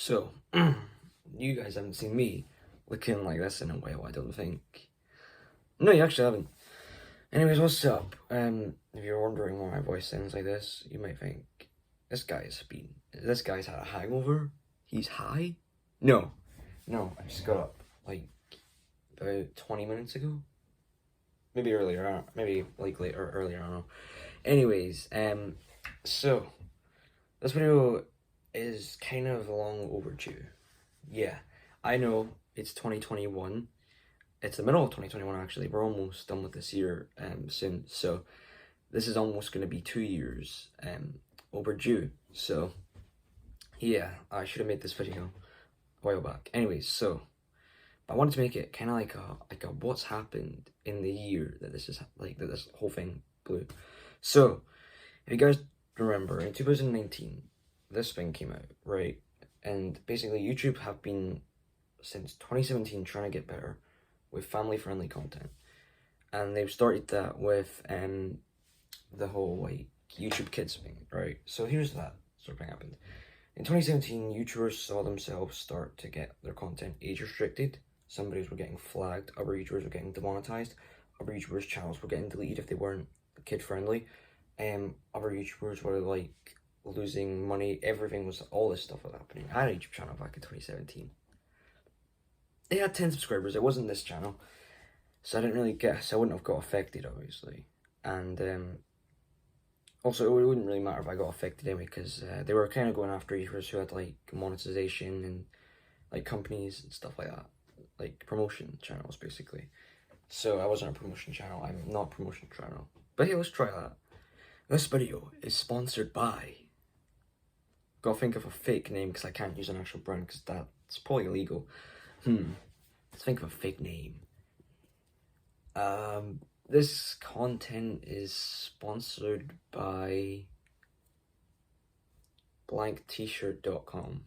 So, you guys haven't seen me looking like this in a while, I don't think. No, you actually haven't. Anyways, what's up? If you're wondering why my voice sounds like this, you might think, this guy's had a hangover? He's high? No, I just got up, like, about 20 minutes ago? Maybe earlier, maybe, like, later, earlier, I don't know. Anyways, so, this video is kind of long overdue. Yeah, I know, it's 2021. It's the middle of 2021, actually. We're almost done with this year soon. So, this is almost going to be 2 years overdue. So, yeah, I should have made this video a while back. Anyways, so, I wanted to make it kind of like a what's happened in the year that this is, like, that this whole thing blew. So, if you guys remember, in 2019, this thing came out, right? And basically, YouTube have been, since 2017, trying to get better with family-friendly content. And they've started that with the whole, like, YouTube Kids thing, right? So here's that sort of thing happened. In 2017, YouTubers saw themselves start to get their content age restricted. Some videos were getting flagged, other YouTubers were getting demonetized, other YouTubers' channels were getting deleted if they weren't kid-friendly. Other YouTubers were, like, losing money. Everything was, all this stuff was happening. I had a YouTube channel back in 2017. It had 10 subscribers. It wasn't this channel, so I didn't really guess. I wouldn't have got affected, obviously. And also, it wouldn't really matter if I got affected anyway, because they were kind of going after YouTubers who had, like, monetization and, like, companies and stuff like that. Like, promotion channels, basically. So, I wasn't a promotion channel. I'm not a promotion channel. But hey, let's try that. This video is sponsored by... Gotta think of a fake name, because I can't use an actual brand, because that's probably illegal. Let's think of a fake name. This content is sponsored by blankttshirt.com.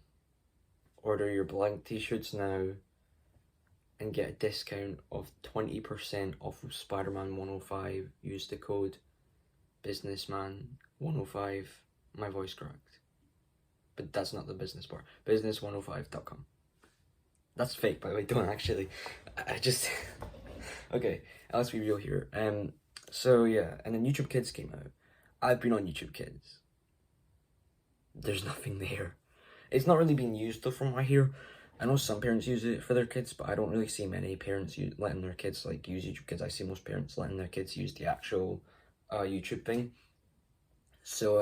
Order your blank t-shirts now and get a discount of 20% off of Spider-Man 105. Use the code businessman105. My voice cracked. But that's not the business part. Business105.com. That's fake, by the way, don't actually. I just... Okay, let's be real here. So, yeah, and then YouTube Kids came out. I've been on YouTube Kids. There's nothing there. It's not really being used, though, from what I hear. I know some parents use it for their kids, but I don't really see many parents letting their kids, like, use YouTube Kids. I see most parents letting their kids use the actual YouTube thing. So,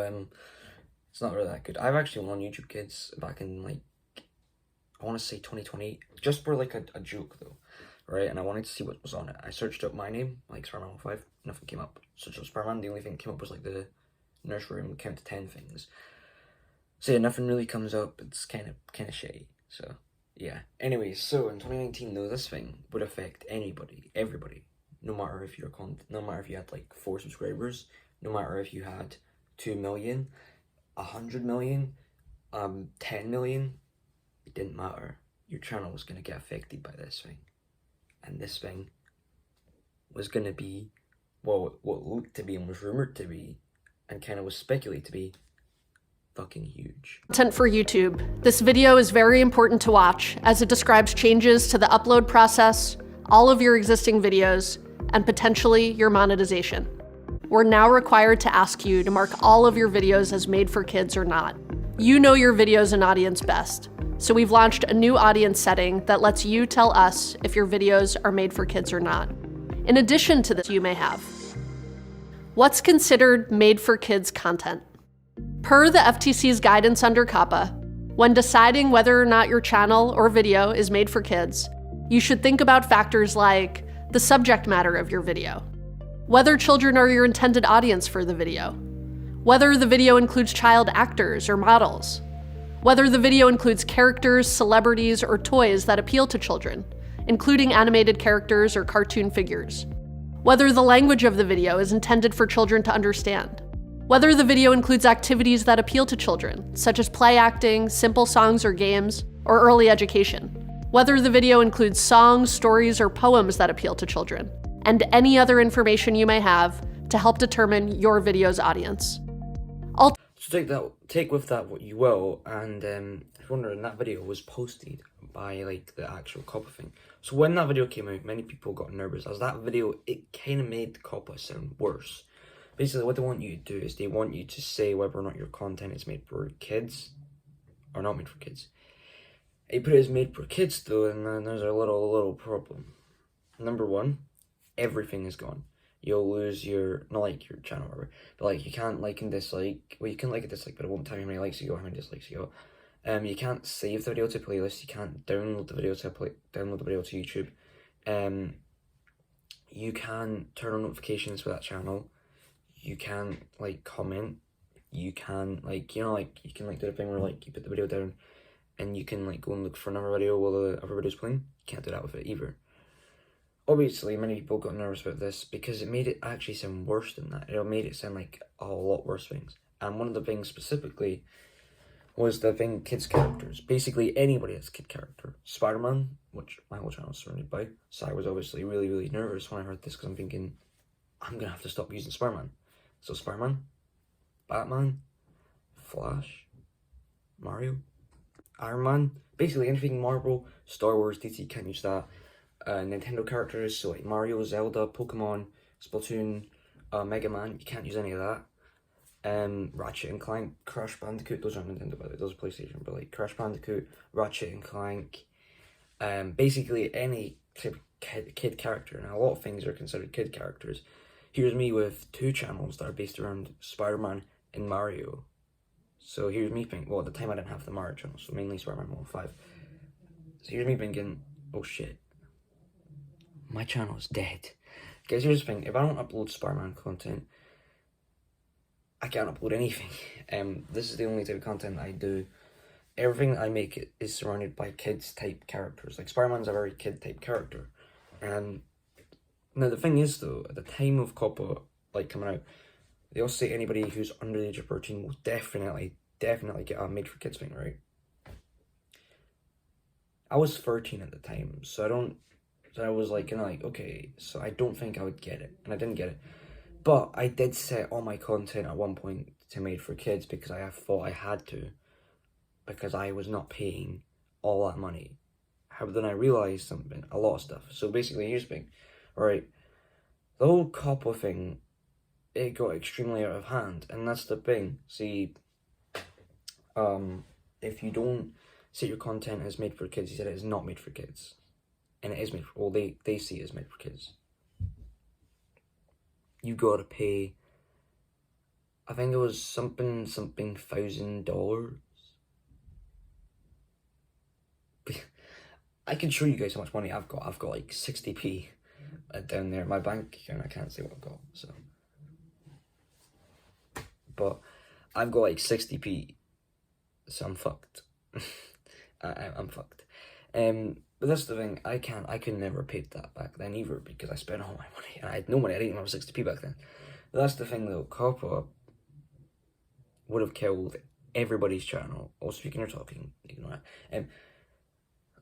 it's not really that good. I've actually went on YouTube Kids back in, like, I want to say 2020, just for, like, a joke, though, right? And I wanted to see what was on it. I searched up my name, like, Spider-Man 105, nothing came up. Searched up Spider-Man, the only thing that came up was, like, the nurse room, count to 10 things. So, yeah, nothing really comes up. It's kind of shady, so, yeah. Anyways, so, in 2019, though, this thing would affect anybody, everybody, no matter if you're no matter if you had, like, 4 subscribers, no matter if you had 2 million, 100 million, 10 million, it didn't matter. Your channel was going to get affected by this thing. And this thing was going to be, well, what looked to be and was rumoured to be, and kind of was speculated to be, fucking huge. Content for YouTube. This video is very important to watch as it describes changes to the upload process, all of your existing videos, and potentially your monetization. We're now required to ask you to mark all of your videos as made for kids or not. You know your videos and audience best. So we've launched a new audience setting that lets you tell us if your videos are made for kids or not. In addition to this, you may have: what's considered made for kids content? Per the FTC's guidance under COPPA, when deciding whether or not your channel or video is made for kids, you should think about factors like the subject matter of your video, whether children are your intended audience for the video, whether the video includes child actors or models, whether the video includes characters, celebrities, or toys that appeal to children, including animated characters or cartoon figures, whether the language of the video is intended for children to understand, whether the video includes activities that appeal to children, such as play acting, simple songs or games, or early education, whether the video includes songs, stories, or poems that appeal to children, and any other information you may have to help determine your video's audience. So take with that what you will, and if you're wondering, that video was posted by like the actual coppa thing. So when that video came out, many people got nervous, as that video, it kind of made coppa sound worse. Basically, what they want you to do is they want you to say whether or not your content is made for kids or not made for kids. They put it as made for kids though, and then there's a little problem. Number one, everything is gone. You'll lose your, not like your channel or whatever, but like you can't like and dislike, well you can like and dislike, but it won't tell you how many likes you got, how many dislikes you got. You can't save the video to playlist, you can't download the video to YouTube. You can turn on notifications for that channel. You can like comment. You can like, you know, like you can like do the thing where like you put the video down and you can like go and look for another video while the other video's playing. You can't do that with it either. Obviously, many people got nervous about this because it made it actually sound worse than that. It made it sound like a lot worse things. And one of the things specifically was the thing kids characters. Basically, anybody that's a kid character. Spider-Man, which my whole channel is surrounded by. So I was obviously really nervous when I heard this because I'm thinking, I'm going to have to stop using Spider-Man. So Spider-Man, Batman, Flash, Mario, Iron Man. Basically anything Marvel, Star Wars, DC, can't use that. Nintendo characters, so like Mario, Zelda, Pokemon, Splatoon, Mega Man, you can't use any of that. Ratchet and Clank, Crash Bandicoot, those aren't Nintendo, but those are PlayStation, but like Crash Bandicoot, Ratchet and Clank, basically any kid character, and a lot of things are considered kid characters. Here's me with 2 channels that are based around Spider-Man and Mario. So here's me thinking, well at the time I didn't have the Mario channel, so mainly Spider-Man 1.5. So here's me thinking, oh shit, my channel is dead. Guys, here's the thing, if I don't upload Spider-Man content, I can't upload anything. This is the only type of content I do. Everything that I make is surrounded by kids type characters. Like Spider-Man's a very kid type character. Now the thing is though, at the time of coppa like coming out, they also say anybody who's under the age of 13 will definitely get a made for kids thing, right? I was 13 at the time, so I was like, you know, like, okay, so I don't think I would get it, and I didn't get it. But I did set all my content at one point to made for kids because I thought I had to, because I was not paying all that money. However, then I realized something, a lot of stuff. So basically, here's the thing, alright, the whole coppa thing, it got extremely out of hand, and that's the thing. See, if you don't set your content as made for kids, you said it is not made for kids. And it is made for, well, they see it as made for kids. You gotta pay, I think it was something $1,000. I can show you guys how much money I've got. I've got like 60p down there in my bank account. I can't say what I've got, so. But I've got like 60p, so I'm fucked. I'm fucked. But that's the thing, I could never pay that back then either because I spent all my money and I had no money. I didn't even have 60p back then. But that's the thing though, coppa would have killed everybody's channel. Oh, speaking or talking, ignore that.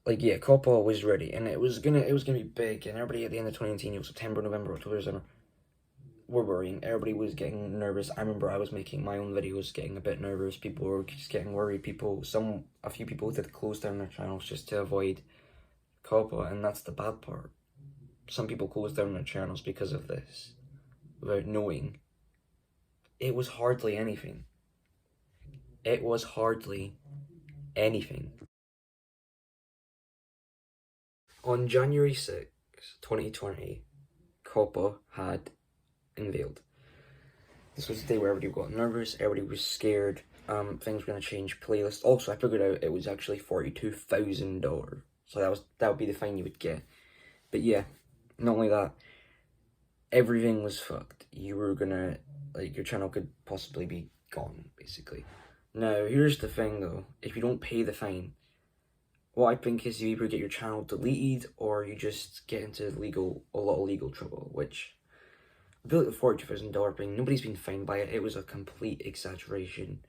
Like yeah, coppa was ready and it was gonna be big, and everybody at the end of 2019, September, November, October, December, were worrying. Everybody was getting nervous. I remember I was making my own videos, getting a bit nervous. People were just getting worried. A few people did close down their channels just to avoid coppa, and that's the bad part. Some people closed down their channels because of this, without knowing. It was hardly anything. It was hardly anything. On January 6th, 2020, coppa had unveiled. This was the day where everybody got nervous, everybody was scared, things were going to change playlist. Also, I figured out it was actually $42,000. So that would be the fine you would get. But yeah, not only that, everything was fucked. You were gonna, like, your channel could possibly be gone, basically. Now, here's the thing though, if you don't pay the fine, what I think is you either get your channel deleted or you just get into a lot of legal trouble, which I feel like the $42,000 thing, nobody's been fined by it. It was a complete exaggeration.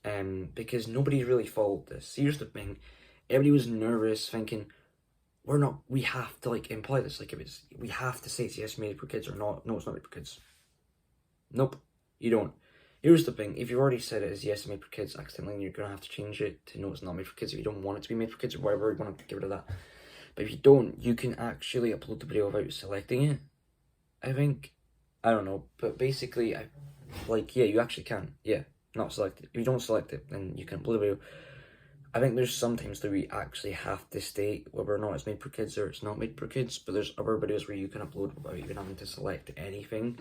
Because nobody's really followed this. Here's the thing, everybody was nervous, thinking, we have to like imply this, like we have to say it's yes made for kids or not. No, it's not made for kids. Nope, you don't. Here's the thing, if you've already said it as yes, made for kids accidentally, you're going to have to change it to no, it's not made for kids if you don't want it to be made for kids or whatever, you want to get rid of that. But if you don't, you can actually upload the video without selecting it, I think. I don't know, but basically, yeah, you actually can. Yeah, not select it. If you don't select it, then you can upload the video. I think there's sometimes that we actually have to state whether or not it's made for kids or it's not made for kids, but there's other videos where you can upload without even having to select anything.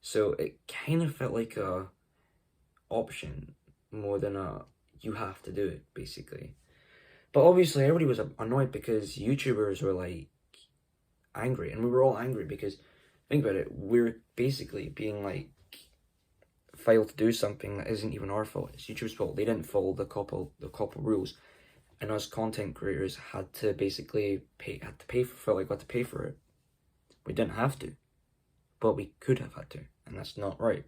So it kind of felt like a option more than a you have to do it, basically. But obviously everybody was annoyed because YouTubers were like angry, and we were all angry because, think about it, we're basically being like failed to do something that isn't even our fault. It's YouTube's fault. They didn't follow the coppa rules, and us content creators had to basically pay for it. We didn't have to, but we could have had to, and that's not right.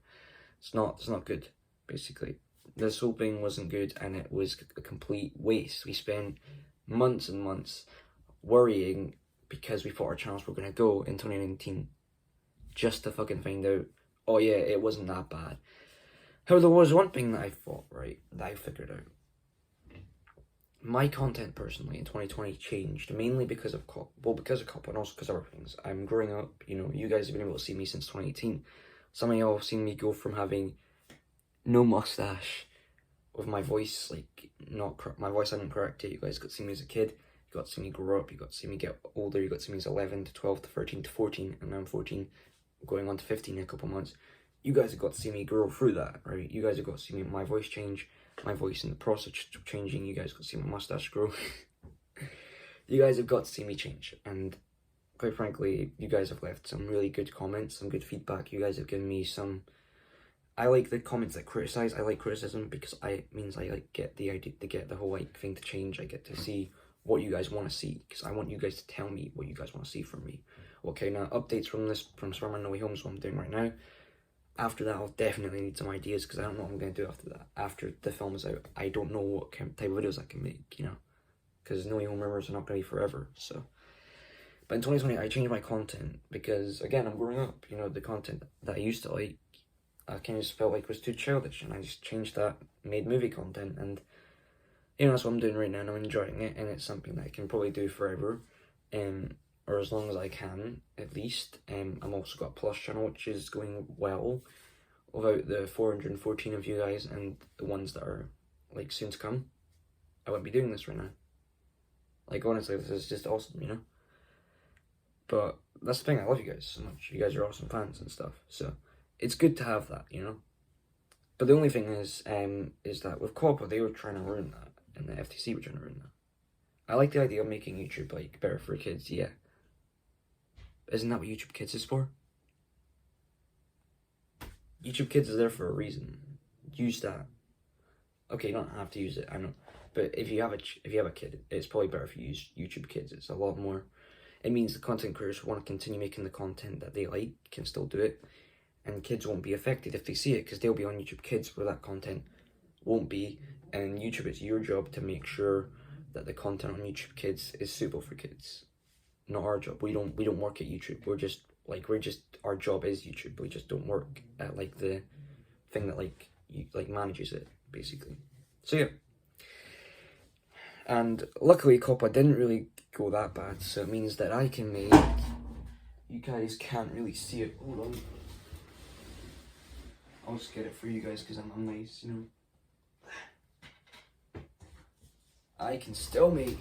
It's not good. Basically, this whole thing wasn't good, and it was a complete waste. We spent months and months worrying because we thought our channels were gonna go in 2019, just to fucking find out, oh yeah, it wasn't that bad. However, there was one thing that I thought, right, that I figured out. My content personally in 2020 changed mainly because of coppa, and also because of other things. I'm growing up, you know, you guys have been able to see me since 2018. Some of y'all have seen me go from having no mustache, with my voice, like, my voice hadn't corrected. You guys got to see me as a kid, you got to see me grow up, you got to see me get older, you got to see me as 11 to 12 to 13 to 14, and now I'm 14, going on to 15 in a couple months. You guys have got to see me grow through that, right? You guys have got to see me, my voice change, my voice in the process of changing. You guys got to see my mustache grow. You guys have got to see me change, and quite frankly, you guys have left some really good comments, some good feedback. You guys have given me some. I like the comments that criticize. I like criticism because it means I like get the idea, to get the whole like thing to change. I get to see what you guys want to see, because I want you guys to tell me what you guys want to see from me. Okay, now updates from Spider-Man No Way Home is what I'm doing right now. After that, I'll definitely need some ideas, because I don't know what I'm going to do after that. After the film is out, I don't know what type of videos I can make, you know, because No Way Home Rumours are not going to be forever, so. But in 2020, I changed my content, because, again, I'm growing up, you know, the content that I used to like, I kind of just felt like was too childish, and I just changed that, made movie content, and, you know, that's what I'm doing right now, and I'm enjoying it, and it's something that I can probably do forever, or as long as I can, at least. I'm also got a Plus channel, which is going well, without the 414 of you guys, and the ones that are, like, soon to come. I wouldn't be doing this right now. Like, honestly, this is just awesome, you know? But that's the thing, I love you guys so much. You guys are awesome fans and stuff, so it's good to have that, you know? But the only thing is that with coppa, they were trying to ruin that, and the FTC were trying to ruin that. I like the idea of making YouTube, like, better for kids, yeah. Isn't that what YouTube Kids is for? YouTube Kids is there for a reason. Use that. Okay, you don't have to use it, I know. But if you have a kid, it's probably better if you use YouTube Kids. It's a lot more. It means the content creators who want to continue making the content that they like can still do it. And kids won't be affected if they see it, because they'll be on YouTube Kids where that content won't be. And YouTube, it's your job to make sure that the content on YouTube Kids is suitable for kids. Not our job. We don't work at YouTube. Our job is YouTube. We just don't work at like the thing that manages it, basically. So yeah. And luckily coppa didn't really go that bad, so it means that I can make, you guys can't really see it. Hold on. I'll just get it for you guys because I'm nice, you know. I can still make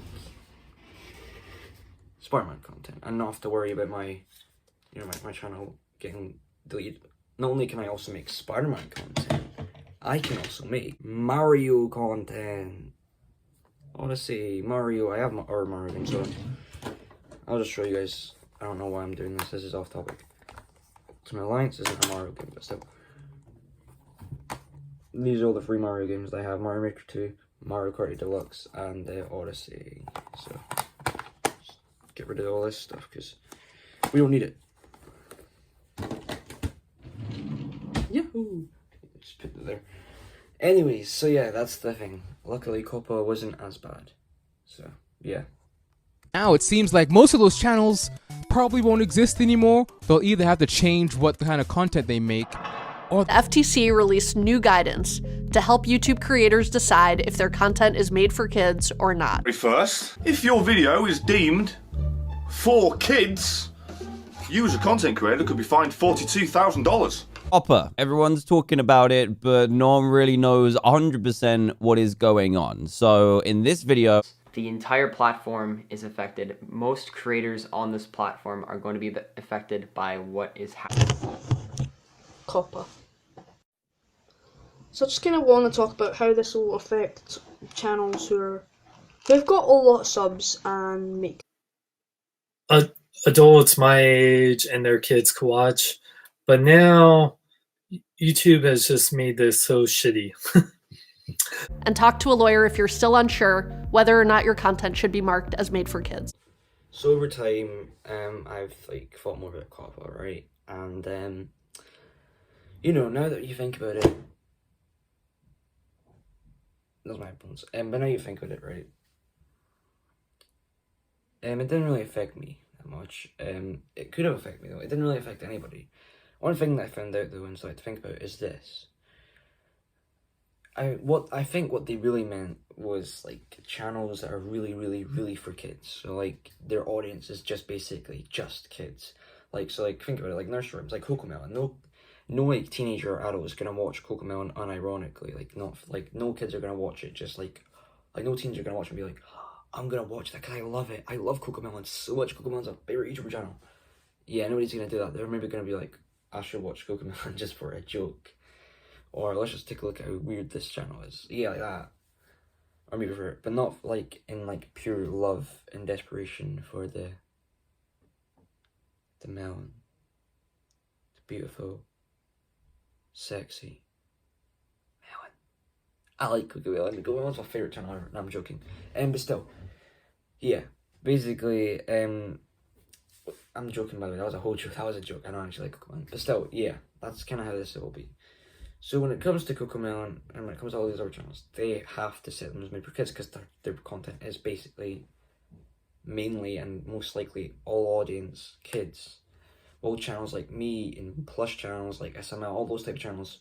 Spider-Man content and not have to worry about my, you know, my channel getting deleted. Not only can I also make Spider-Man content, I can also make Mario content. Honestly, Mario, I have Mario games, so I'll just show you guys. I don't know why I'm doing this. This is off topic. So my Alliance isn't a Mario game, but still. These are all the free Mario games that I have. Mario Maker 2, Mario Kart Deluxe, and Odyssey. So just get rid of all this stuff because we don't need it. Yahoo! Just put it there. Anyways, so yeah, that's the thing. Luckily, coppa wasn't as bad. So, yeah. Now it seems like most of those channels probably won't exist anymore. They'll either have to change what kind of content they make, or The FTC released new guidance to help YouTube creators decide if their content is made for kids or not. First, if your video is deemed for kids, you as a content creator could be fined $42,000. Coppa. Everyone's talking about it, but no one really knows 100% what is going on. So in this video, the entire platform is affected. Most creators on this platform are going to be affected by what is happening. Coppa. So I just kind of want to talk about how this will affect channels who've got a lot of subs and make adults my age and their kids could watch. But now YouTube has just made this so shitty. And talk to a lawyer if you're still unsure whether or not your content should be marked as made for kids. So over time, I've like thought more about coppa, right? And you know, now that you think about it, that's my bones. But now you think about it, right? It didn't really affect me that much. It could have affected me though. It didn't really affect anybody. One thing that I found out though and started to think about is this. I think what they really meant was like channels that are really for kids. So like their audience is just basically just kids. Like so like think about it like nursery rhymes, like CoComelon. No like teenager or adult is gonna watch CoComelon unironically. Like not like no kids are gonna watch it just like no teens are gonna watch it and be like, I'm gonna watch that because I love it. I love CoComelon so much. CoComelon's a favorite YouTuber channel. Yeah, nobody's gonna do that. They're maybe gonna be like, I should watch CoComelon just for a joke. Or let's just take a look at how weird this channel is. Yeah, like that. Or maybe for, but not like in like pure love and desperation for the melon. The beautiful, sexy melon. I like CoComelon. CoComelon's my favourite channel ever. No, I'm joking. But still, yeah. Basically, I'm joking by the way. That was a whole joke. That was a joke. I don't actually like CoComelon. But still, yeah. That's kind of how this will be. So when it comes to CoComelon and when it comes to all these other channels, they have to set them as made for kids because their content is basically mainly and most likely all audience kids. All channels like me and plush channels like SML, all those type of channels,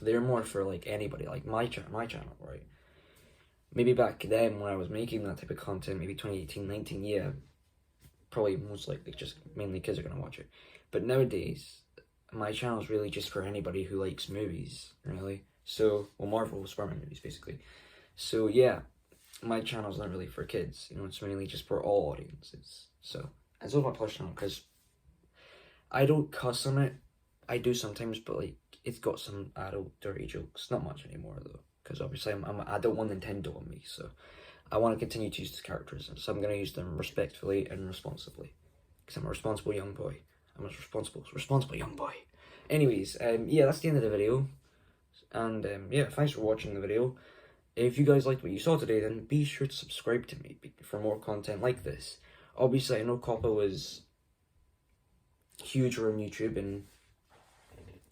they're more for like anybody, like my channel, right? Maybe back then when I was making that type of content, maybe 2018, 19, yeah, probably most likely just mainly kids are gonna watch it. But nowadays, my channel is really just for anybody who likes movies, really. So, well, Marvel, Spider-Man movies, basically. So, yeah, my channel's not really for kids. You know, it's mainly just for all audiences. So, and so is my plush channel, because I don't cuss on it. I do sometimes, but, like, it's got some adult dirty jokes. Not much anymore, though, because obviously I don't want Nintendo on me, so I want to continue to use these characters, so I'm going to use them respectfully and responsibly, because I'm a responsible young boy. I'm a responsible young boy. Anyways, yeah, that's the end of the video. And, yeah, thanks for watching the video. If you guys liked what you saw today, then be sure to subscribe to me for more content like this. Obviously, I know coppa was huge around YouTube, and,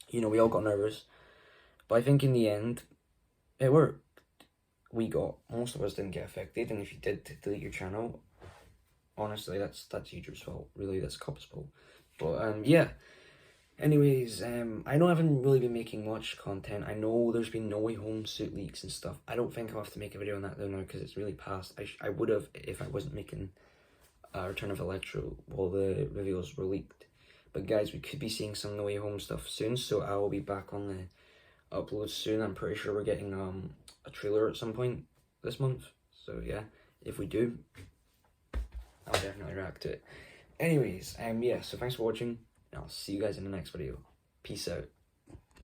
you know, we all got nervous. But I think in the end, it worked. Most of us didn't get affected, and if you did delete your channel, honestly, that's YouTube's fault. Really, that's coppa's fault. But, yeah. Anyways, I know I haven't really been making much content. I know there's been No Way Home suit leaks and stuff. I don't think I'll have to make a video on that though now because it's really past. I would have if I wasn't making Return of Electro while the reveals were leaked. But guys, we could be seeing some No Way Home stuff soon, so I will be back on the uploads soon. I'm pretty sure we're getting a trailer at some point this month. So yeah, if we do, I'll definitely react to it. Anyways, yeah, so thanks for watching, and I'll see you guys in the next video. Peace out.